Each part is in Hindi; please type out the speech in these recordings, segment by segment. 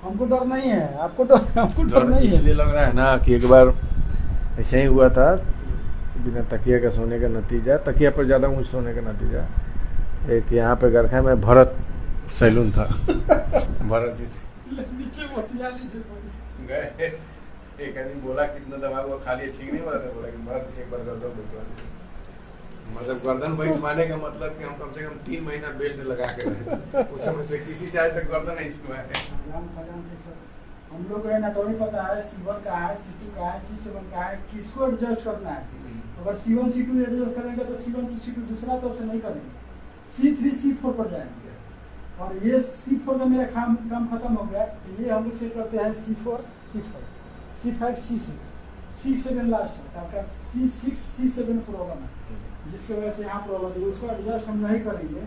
हमको डर नहीं है, आपको डर, हमको डर नहीं है। इसलिए लग रहा है ना कि एक बार ऐसे ही हुआ था, बिना तकिया का सोने का नतीजा, तकिया पर ज़्यादा ऊँच सोने का नतीजा, एक यहाँ पे गरखा में भरत सैलून था भरत जी से नीचे बतिया लीजिए। गए, एक आदमी बोला कितना दवा हुआ खा लिया, ठीक नहीं बोला था, बोला कि भरत से एक बार गर्दन बैठवा लीजिए। मतलब गर्दन बैठवाने का मतलब कि हम कम से कम 3 महीना बेल्ट लगा के रहे, उस समय से किसी से आज तक गर्दन नहीं छुआ है। हम लोग को एनाटॉमी पता है, C1 का है, C2 का है, C7 का है, किसको एडजस्ट करना है। अगर C1 C2 एडजस्ट करेंगे तो C1 to C2 दूसरा तरफ से नहीं करेंगे, C3 C4 पर जाएंगे। और ये C4 का मेरा काम खत्म हो गया, तो ये हम लोग सेट करते हैं C4 C5 C5 C6 C7 last है, आपका C6 C7 प्रॉब्लम है, जिसकी वजह से यहाँ प्रॉब्लम है। उसको एडजस्ट हम नहीं करेंगे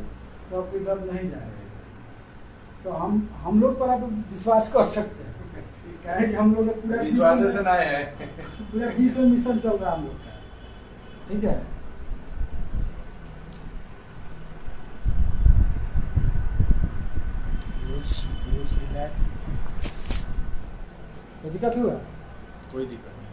तो आपकी दर्द नहीं जाएगा। तो हम लोग पर आप विश्वास कर सकते हैं, क्या है कि हम लोग पूरा विश्वास से ना है पूरा 20 मिशन चल रहा है हम लोग का, ठीक है। रिलैक्स। कोई दिक्कत हुआ? कोई दिक्कत नहीं।